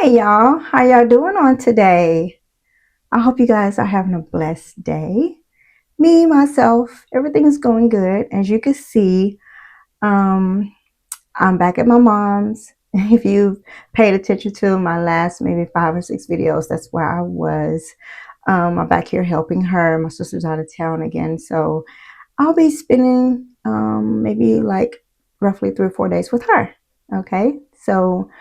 Hey y'all, how y'all doing on today? I hope you guys are having a blessed day. Me, myself, everything's going good. As you can see, um, I'm back at my mom's. If you've paid attention to my last maybe 5 or 6 videos, that's where I was. I'm back here helping her. My sister's out of town again, so I'll be spending maybe like roughly 3 or 4 days with her. Okay, so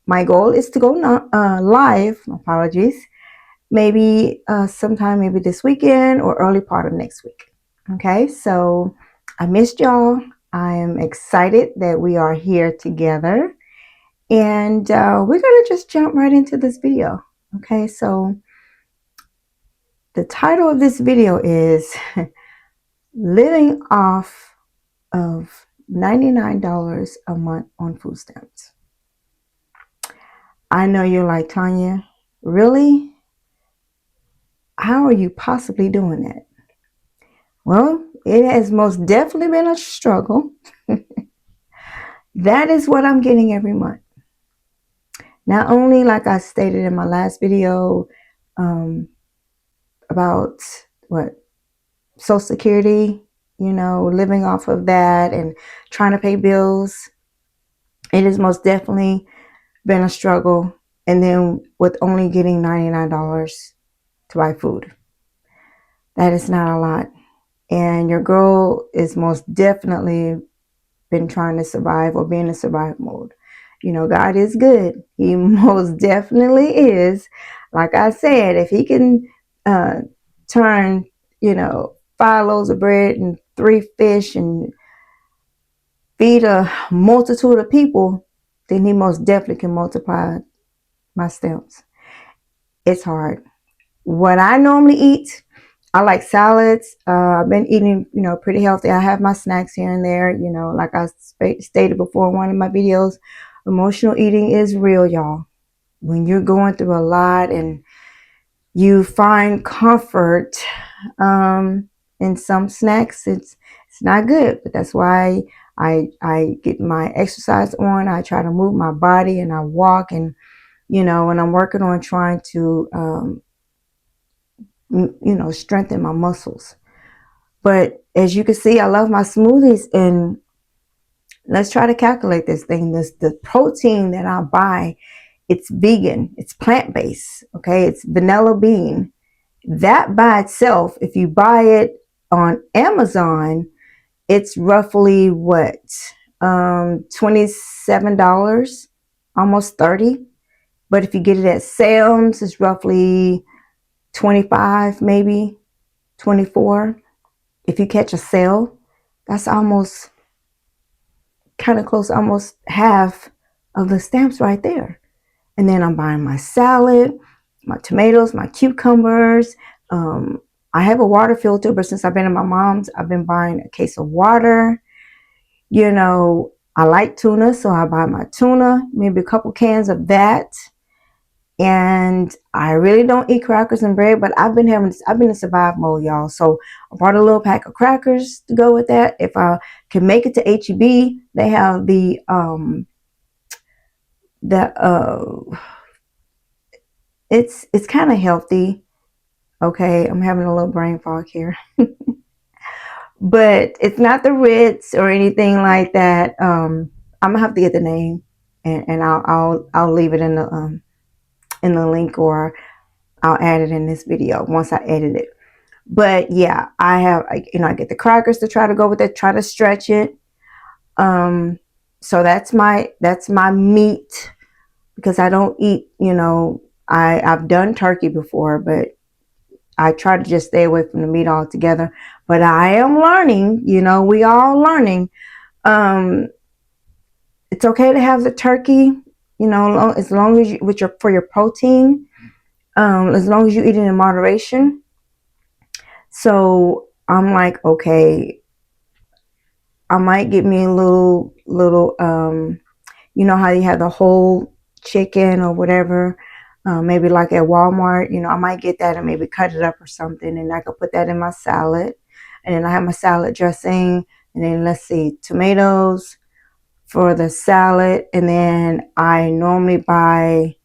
my goal is to go live, apologies, maybe sometime maybe this weekend or early part of next week. Okay, so I missed y'all. I am excited that we are here together, and we're gonna just jump right into this video. Okay, so the title of this video is living off of $99 a month on food stamps. I know you're like, Tanya, really? How are you possibly doing that? Well, it has most definitely been a struggle. That is what I'm getting every month. Not only, like I stated in my last video, about what Social Security, living off of that and trying to pay bills. It has most definitely been a struggle. And then with only getting $99 to buy food, that is not a lot. And your girl is most definitely been trying to survive or be in a survival mode. God is good. He most definitely is. Like I said, if he can turn, 5 loaves of bread and 3 fish and feed a multitude of people, then he most definitely can multiply my stamps. It's hard. What I normally eat, I like salads. I've been eating, pretty healthy. I have my snacks here and there. Like I stated before in one of my videos, emotional eating is real, y'all. When you're going through a lot and you find comfort in some snacks, it's not good. But that's why I get my exercise on. I try to move my body and I walk and and I'm working on trying to strengthen my muscles. But as you can see, I love my smoothies, and let's try to calculate this thing. The protein that I buy, it's vegan, it's plant-based, okay? It's vanilla bean. That by itself, if you buy it on Amazon, it's roughly what? $27, almost 30. But if you get it at Sam's, it's roughly 25, maybe 24. If you catch a sale, that's almost kind of close, almost half of the stamps right there. And then I'm buying my salad, my tomatoes, my cucumbers. I have a water filter, but since I've been at my mom's, I've been buying a case of water. I like tuna, so I buy my tuna, maybe a couple cans of that. And I really don't eat crackers and bread, but I've been in survival mode, y'all. So I bought a little pack of crackers to go with that. If I can make it to HEB, they have it's kind of healthy. Okay, I'm having a little brain fog here. But it's not the Ritz or anything like that. I'm gonna have to get the name, and I'll leave it in the link, or I'll add it in this video once I edit it. But yeah, I get the crackers to try to go with it, try to stretch it. So that's my meat, because I don't eat, I've done turkey before, but I try to just stay away from the meat altogether. But I am learning, we all learning. It's okay to have the turkey, as long as for your protein, as long as you eat it in moderation. So I'm like, okay, I might get me a little, how you have the whole chicken or whatever, maybe like at Walmart, I might get that and maybe cut it up or something, and I could put that in my salad. And then I have my salad dressing, and then let's see, tomatoes, for the salad. And then I normally buy,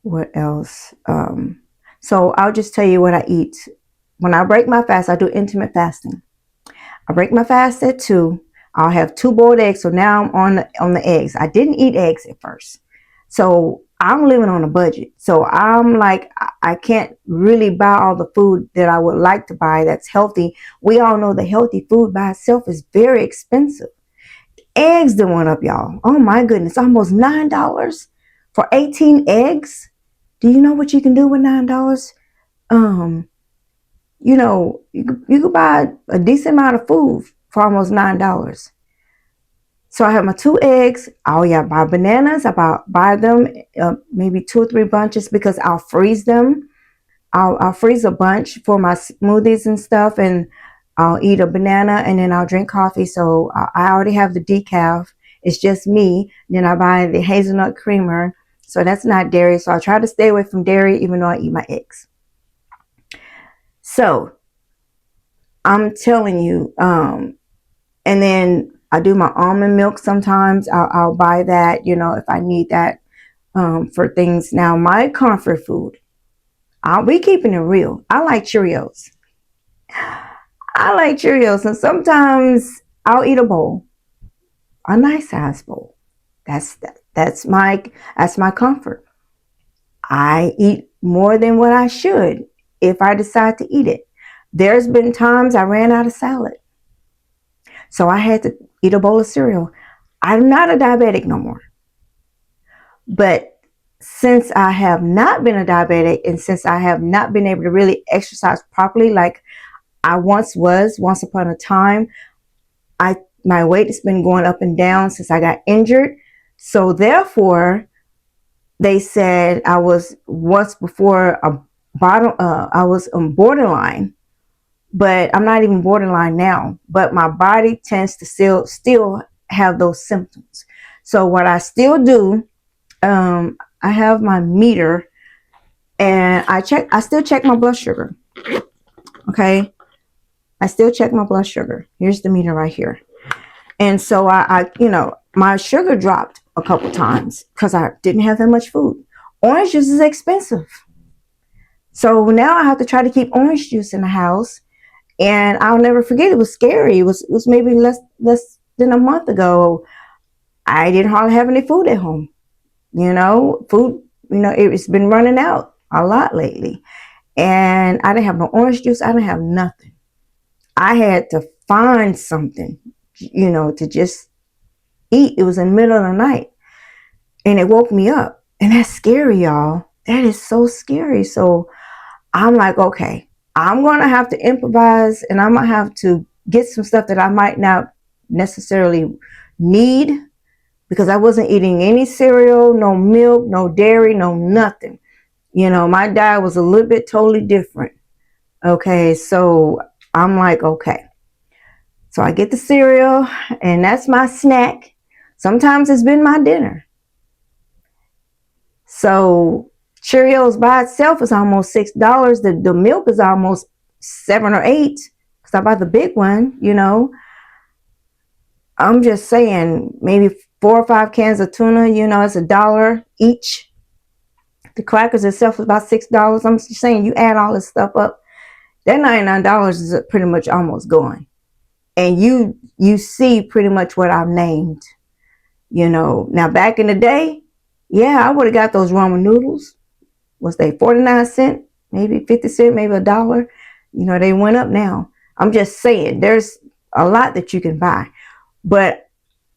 what else? So I'll just tell you what I eat. When I break my fast, I do intermittent fasting. I break my fast at 2. I'll have 2 boiled eggs. So now I'm on the eggs. I didn't eat eggs at first. So I'm living on a budget. So I'm like, I can't really buy all the food that I would like to buy that's healthy. We all know the healthy food by itself is very expensive. Eggs done went up, y'all. Oh my goodness, almost $9 for 18 eggs. Do you know what you can do with $9? Um, you could buy a decent amount of food for almost $9. So I have my 2 eggs. Oh yeah, buy bananas. Buy them maybe 2 or 3 bunches because I'll freeze them. I'll freeze a bunch for my smoothies and stuff, and I'll eat a banana and then I'll drink coffee. So I already have the decaf. It's just me. Then I buy the hazelnut creamer. So that's not dairy. So I try to stay away from dairy even though I eat my eggs. So I'm telling you, and then I do my almond milk sometimes. I'll buy that, if I need that for things. Now, my comfort food, I'll be keeping it real. I like Cheerios. And sometimes I'll eat a bowl, a nice size bowl. That's my comfort. I eat more than what I should if I decide to eat it. There's been times I ran out of salad, so I had to eat a bowl of cereal. I'm not a diabetic no more. But since I have not been a diabetic and since I have not been able to really exercise properly like I once upon a time, my weight has been going up and down since I got injured. So therefore, they said I was once before I was on borderline, but I'm not even borderline now. But my body tends to still have those symptoms. So what I still do, I have my meter, and I still check my blood sugar. Okay, I still check my blood sugar. Here's the meter right here. And so my sugar dropped a couple times because I didn't have that much food. Orange juice is expensive. So now I have to try to keep orange juice in the house. And I'll never forget, it was scary. It was maybe less than a month ago. I didn't hardly have any food at home. Food, it's been running out a lot lately. And I didn't have no orange juice. I didn't have nothing. I had to find something, to just eat. It was in the middle of the night. And it woke me up. And that's scary, y'all. That is so scary. So I'm like, okay, I'm going to have to improvise, and I'm going to have to get some stuff that I might not necessarily need, because I wasn't eating any cereal, no milk, no dairy, no nothing. My diet was a little bit totally different. Okay, so I'm like, okay. So I get the cereal, and that's my snack. Sometimes it's been my dinner. So Cheerios by itself is almost $6. The milk is almost $7 or $8 because I bought the big one. I'm just saying, maybe 4 or 5 cans of tuna. It's $1 each. The crackers itself is about $6. I'm just saying, you add all this stuff up, that $99 is pretty much almost gone. And you see pretty much what I've named. Now back in the day, yeah, I would have got those ramen noodles. Was they 49 cents, maybe 50 cents, maybe $1? They went up now. I'm just saying, there's a lot that you can buy. But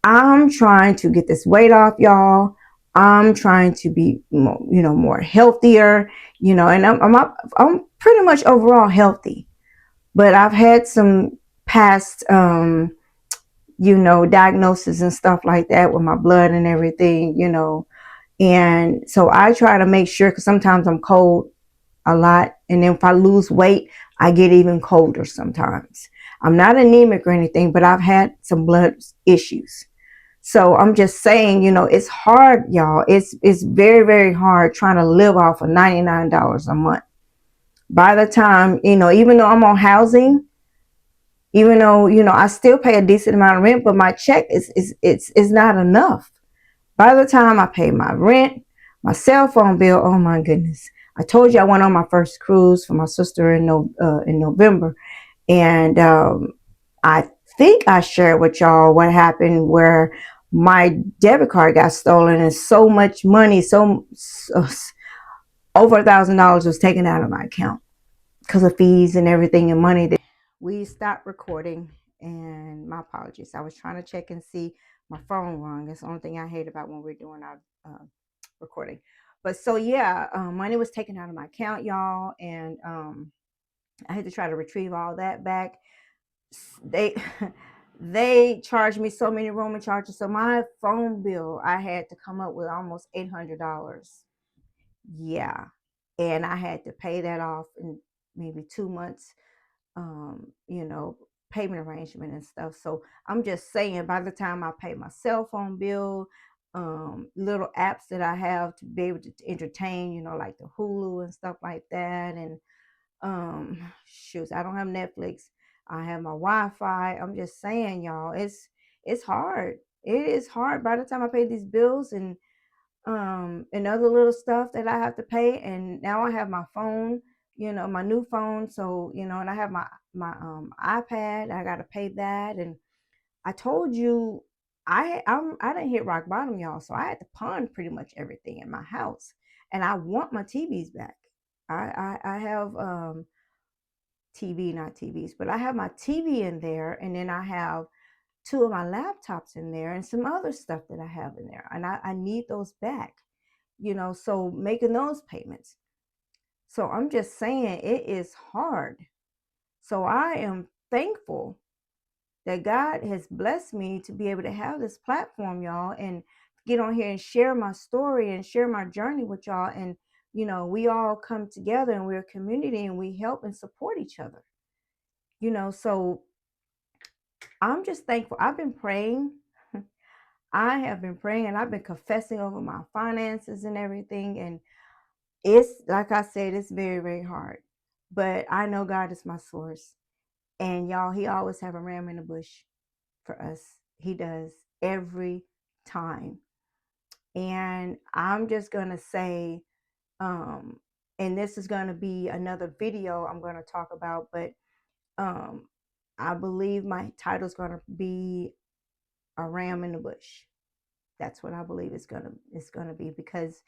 I'm trying to get this weight off, y'all. I'm trying to be, more healthier, and I'm pretty much overall healthy. But I've had some past, diagnosis and stuff like that with my blood and everything, And so I try to make sure, because sometimes I'm cold a lot. And then if I lose weight, I get even colder sometimes. I'm not anemic or anything, but I've had some blood issues. So I'm just saying, it's hard, y'all. It's very, very hard trying to live off of $99 a month. By the time, even though I'm on housing, even though, I still pay a decent amount of rent, but my check is not enough. By the time I pay my rent, my cell phone bill, oh my goodness. I told you I went on my first cruise for my sister in November. And I think I shared with y'all what happened where my debit card got stolen and so much money, so over $1,000 was taken out of my account because of fees and everything and money. We stopped recording, and my apologies. I was trying to check and see my phone rung. That's the only thing I hate about when we're doing our recording. But so yeah, money was taken out of my account, y'all, and I had to try to retrieve all that back. They they charged me so many roaming charges, so my phone bill I had to come up with almost $800. Yeah, and I had to pay that off in maybe 2 months. You know, payment arrangement and stuff. So I'm just saying, by the time I pay my cell phone bill, little apps that I have to be able to entertain, like the Hulu and stuff like that, and shoot, I don't have Netflix. I have my Wi-Fi. I'm just saying, y'all, it's hard. It is hard by the time I pay these bills and other little stuff that I have to pay. And now I have my phone, my new phone. So, and I have my iPad. I got to pay that. And I told you I didn't hit rock bottom, y'all. So I had to pawn pretty much everything in my house. And I want my TVs back. I have TV, not TVs, but I have my TV in there, and then I have two of my laptops in there and some other stuff that I have in there. And I need those back, so making those payments. So I'm just saying it is hard. So I am thankful that God has blessed me to be able to have this platform, y'all, and get on here and share my story and share my journey with y'all. And, we all come together and we're a community and we help and support each other, so I'm just thankful. I've been praying. I have been praying and I've been confessing over my finances and everything. And it's like I said, it's very, very hard. But I know God is my source. And y'all, He always have a ram in the bush for us. He does every time. And I'm just gonna say, and this is gonna be another video I'm gonna talk about, but I believe my title is gonna be a ram in the bush. That's what I believe it's gonna be, because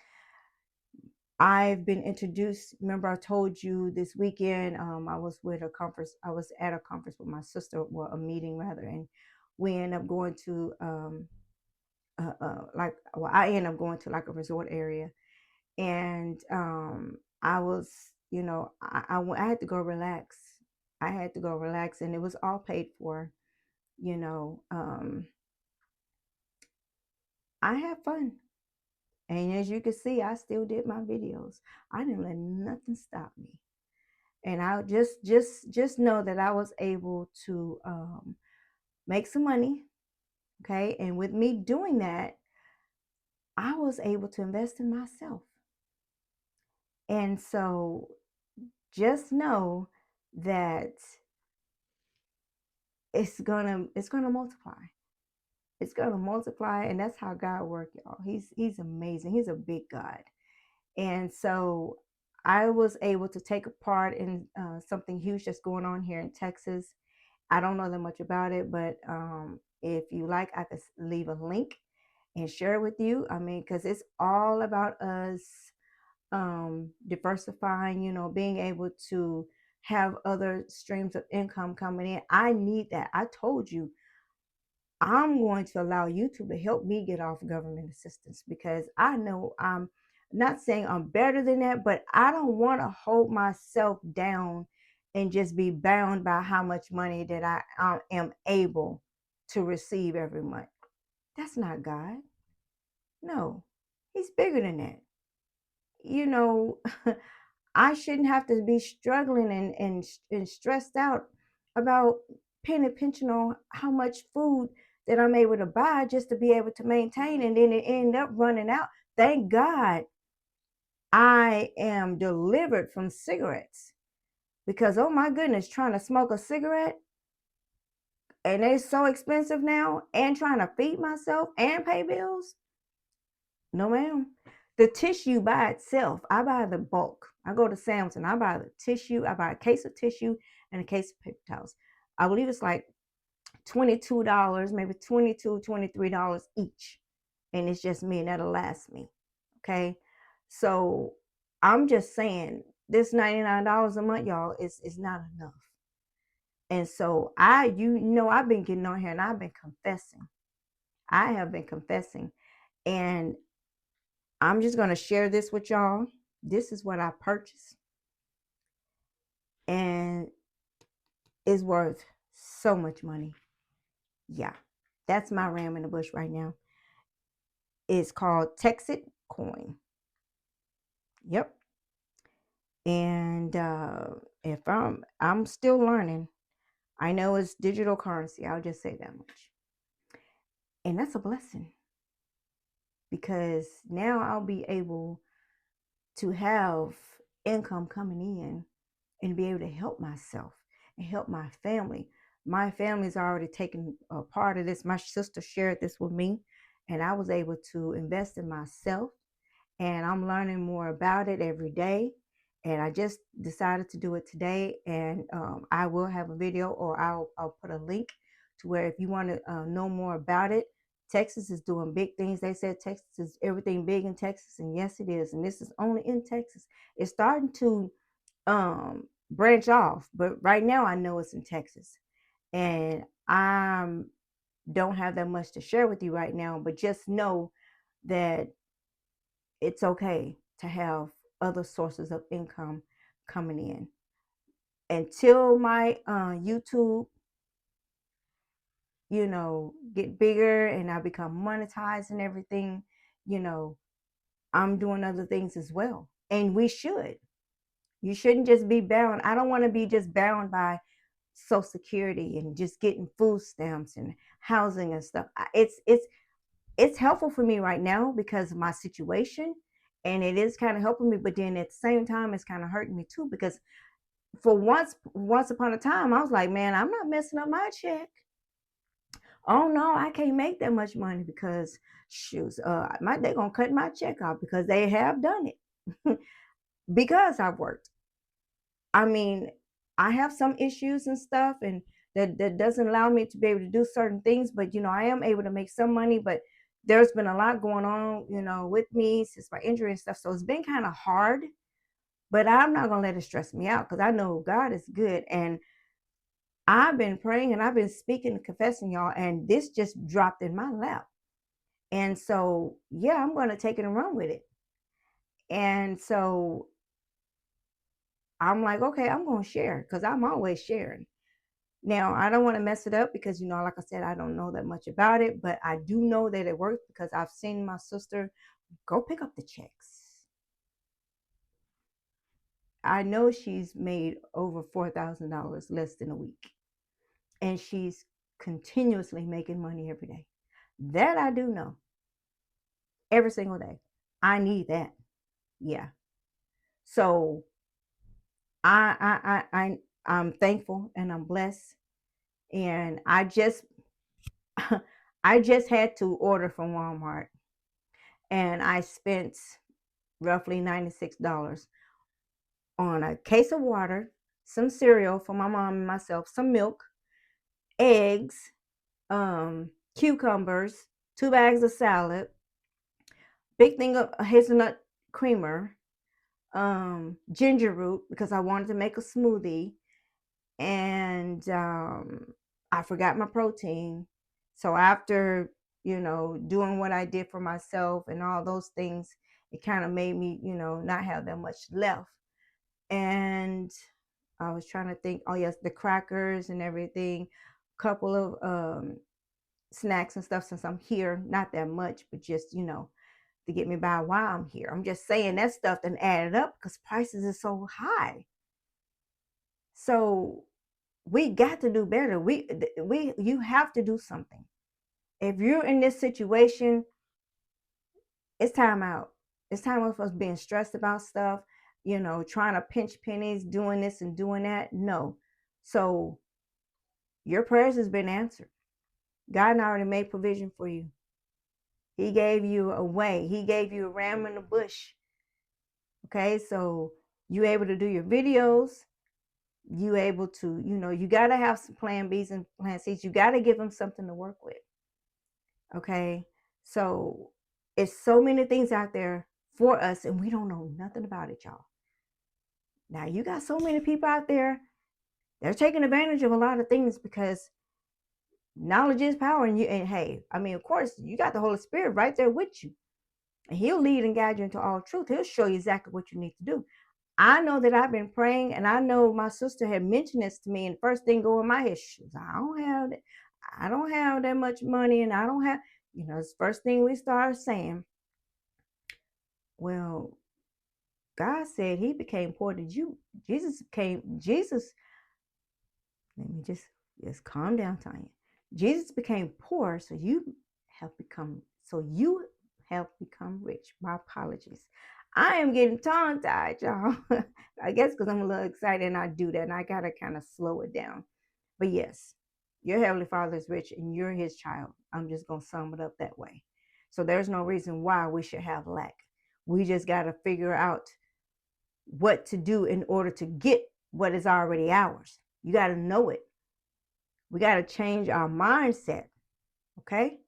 I've been introduced. Remember, I told you this weekend, I was with a conference. I was at a conference with my sister, well, a meeting rather, and we ended up going to I ended up going to like a resort area, and I was, I had to go relax. I had to go relax, and it was all paid for. You know, I had fun. And as you can see, I still did my videos. I didn't let nothing stop me. And I just know that I was able to make some money. Okay. And with me doing that, I was able to invest in myself. And so just know that it's gonna multiply. It's gonna multiply, and that's how God works, y'all. He's amazing. He's a big God. And so I was able to take a part in something huge that's going on here in Texas. I don't know that much about it, but if you like, I could leave a link and share it with you. I mean, because it's all about us diversifying, being able to have other streams of income coming in. I need that. I told you I'm going to allow YouTube to help me get off government assistance, because I know I'm not saying I'm better than that, but I don't want to hold myself down and just be bound by how much money that I am able to receive every month. That's not God. No, He's bigger than that. You know, I shouldn't have to be struggling and stressed out about paying attention on how much food that I'm able to buy just to be able to maintain, and then it end up running out. Thank God I am delivered from cigarettes, because oh my goodness, trying to smoke a cigarette, and they're so expensive now, and trying to feed myself and pay bills. No, ma'am. The tissue by itself, I buy the bulk. I go to Sam's and I buy the tissue. I buy a case of tissue and a case of paper towels. I believe it's like $22, maybe $22, $23 each. And it's just me, and that'll last me. Okay. So I'm just saying this $99 a month, y'all, is not enough. And so I've been getting on here and I've been confessing. I have been confessing. And I'm just going to share this with y'all. This is what I purchased, and it's worth so much money. Yeah, that's my ram in the bush right now. It's called Texit Coin. Yep. And if I'm still learning. I know it's digital currency. I'll just say that much. And that's a blessing, because now I'll be able to have income coming in and be able to help myself and help my family. My family's already taken a part of this. My sister shared this with me, and I was able to invest in myself, and I'm learning more about it every day. And I just decided to do it today, and I will have a video, or I'll put a link to where if you want to know more about it. Texas is doing big things. They said Texas is everything big in Texas, and yes, it is. And this is only in Texas. It's starting to branch off, but right now I know it's in Texas, and I don't have that much to share with you right now. But just know that it's okay to have other sources of income coming in. Until my YouTube, get bigger and I become monetized and everything, I'm doing other things as well. And we should. You shouldn't just be bound. I don't want to be just bound by Social Security and just getting food stamps and housing and stuff. It's helpful for me right now because of my situation, and it is kind of helping me. But then at the same time, it's kind of hurting me too, because for once upon a time, I was like, man, I'm not messing up my check. Oh no, I can't make that much money because shoes, they're gonna cut my check off, because they have done it because I've worked. I mean, I have some issues and stuff, and that doesn't allow me to be able to do certain things. But I am able to make some money. But there's been a lot going on, with me since my injury and stuff. So it's been kind of hard. But I'm not gonna let it stress me out, because I know God is good, and I've been praying and I've been speaking and confessing, y'all, and this just dropped in my lap. And so, yeah, I'm gonna take it and run with it. And so I'm like, okay, I'm gonna share, because I'm always sharing. Now, I don't want to mess it up because, like I said, I don't know that much about it, but I do know that it works because I've seen my sister go pick up the checks. I know she's made over $4,000 less than a week, and she's continuously making money every day. That I do know. Every single day. I need that. Yeah. So I'm thankful and I'm blessed, and I just had to order from Walmart, and I spent roughly $96 on a case of water, some cereal for my mom and myself, some milk, eggs, cucumbers, 2 bags of salad, big thing of hazelnut creamer, ginger root because I wanted to make a smoothie, and I forgot my protein. So after doing what I did for myself and all those things, it kind of made me not have that much left. And I was trying to think, oh yes, the crackers and everything, couple of snacks and stuff, since I'm here, not that much, but just to get me by while I'm here. I'm just saying that stuff then added up because prices are so high. So we got to do better. You have to do something. If you're in this situation, it's time out. It's time of us being stressed about stuff, trying to pinch pennies, doing this and doing that. No. So Your prayers has been answered. God already made provision for you. He gave you a way. He gave you a ram in the bush. Okay, so you able to do your videos. You able to, you got to have some plan B's and plan C's. You got to give them something to work with. Okay, so it's so many things out there for us, and we don't know nothing about it, y'all. Now you got so many people out there. They're taking advantage of a lot of things because knowledge is power. And hey, I mean, of course, you got the Holy Spirit right there with you. And he'll lead and guide you into all truth. He'll show you exactly what you need to do. I know that I've been praying, and I know my sister had mentioned this to me, and the first thing go in my head, I don't have that much money, and I don't have, it's the first thing we start saying. Well, God said he became poor to you. Jesus, let me just calm down, Tanya. Jesus became poor so you have become rich. My apologies. I am getting tongue tied, y'all. I guess because I'm a little excited and I do that, and I gotta kind of slow it down. But yes, your Heavenly Father is rich and you're his child. I'm just gonna sum it up that way. So there's no reason why we should have lack. We just gotta figure out what to do in order to get what is already ours. You gotta know it. We got to change our mindset. Okay.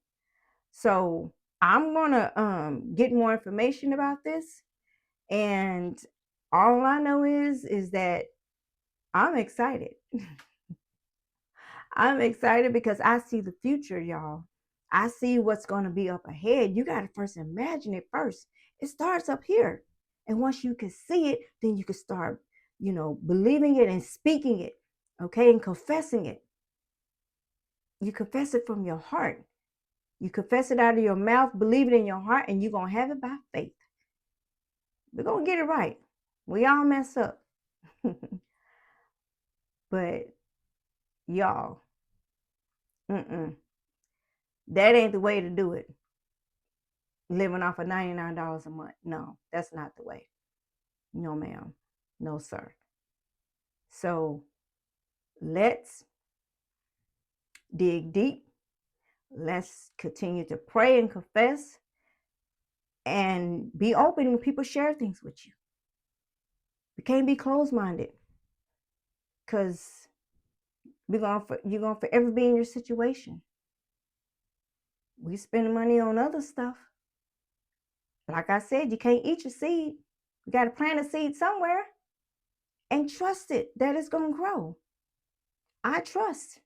So I'm going to get more information about this. And all I know is that I'm excited. I'm excited because I see the future, y'all. I see what's going to be up ahead. You got to first imagine it first. It starts up here. And once you can see it, then you can start, believing it and speaking it. Okay. And confessing it. You confess it from your heart. You confess it out of your mouth, believe it in your heart, and you're going to have it by faith. We're going to get it right. We all mess up. But y'all, that ain't the way to do it. Living off of $99 a month. No, that's not the way. No, ma'am. No, sir. So let's dig deep. Let's continue to pray and confess and be open when people share things with you. We can't be closed-minded because you're going to forever be in your situation. We spend money on other stuff. Like I said, you can't eat your seed. You got to plant a seed somewhere and trust it that it's going to grow. I trust.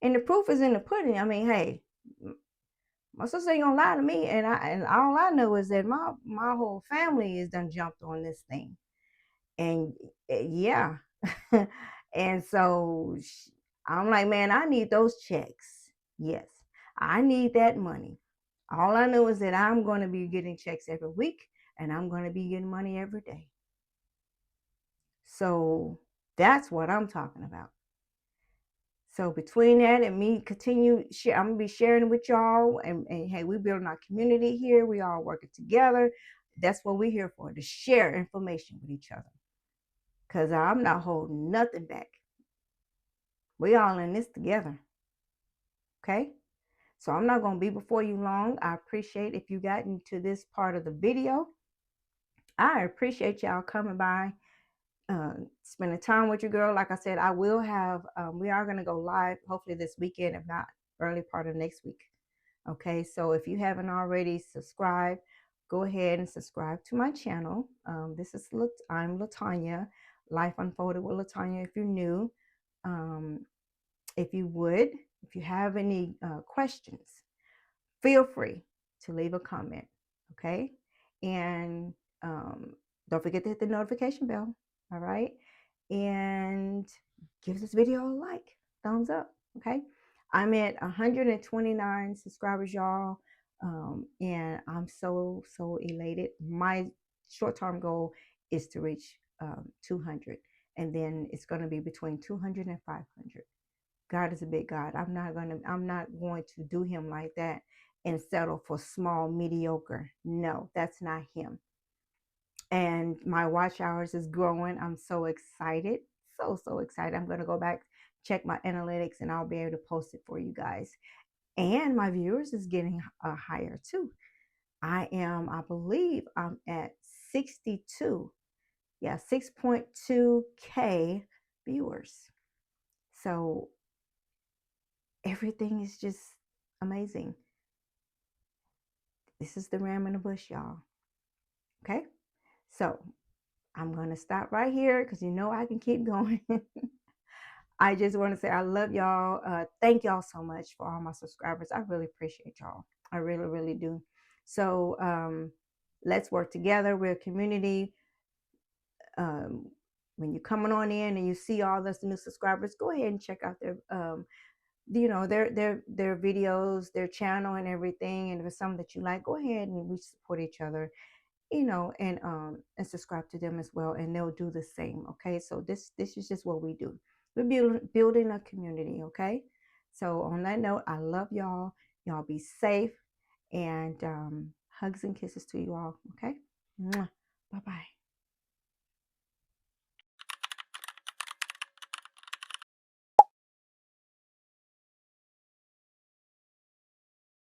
And the proof is in the pudding. I mean, hey, my sister ain't gonna lie to me, and all I know is that my whole family is done jumped on this thing, and yeah, and so I'm like, man, I need those checks. Yes, I need that money. All I know is that I'm going to be getting checks every week, and I'm going to be getting money every day. So that's what I'm talking about. So between that and me continue, I'm gonna be sharing with y'all, and hey, we building our community here. We all working together. That's what we're here for, to share information with each other. Because I'm not holding nothing back. We all in this together. Okay? So I'm not going to be before you long. I appreciate if you got into this part of the video. I appreciate y'all coming by, spending time with your girl. Like I said, I will have, we are going to go live hopefully this weekend, if not early part of next week. Okay, so if you haven't already subscribed, go ahead and subscribe to my channel. I'm Latanya, Life Unfolded with Latanya. If you're new, if you have any questions, feel free to leave a comment. Okay, and don't forget to hit the notification bell. All right, and give this video a like, thumbs up. Okay, I'm at 129 subscribers, y'all, and I'm so elated. My short-term goal is to reach 200, and then it's going to be between 200 and 500. God is a big God. I'm not going to do him like that and settle for small, mediocre. No, that's not him. And my watch hours is growing. I'm so excited. so excited. I'm going to go back, check my analytics, and I'll be able to post it for you guys. And my viewers is getting higher too. I believe I'm at 62. Yeah, 6.2K viewers. So everything is just amazing. This is the ram in the bush, y'all. Okay, so I'm going to stop right here because you know I can keep going. I just want to say I love y'all. Thank y'all so much for all my subscribers. I really appreciate y'all. I really, really do. So let's work together. We're a community. When you're coming on in and you see all those new subscribers, go ahead and check out their their videos, their channel and everything. And if it's something that you like, go ahead and we support each other, and subscribe to them as well, and they'll do the same. Okay, so this is just what we do. We're building a community. Okay, so on that note, I love y'all. Y'all be safe, and hugs and kisses to you all. Okay. Mwah.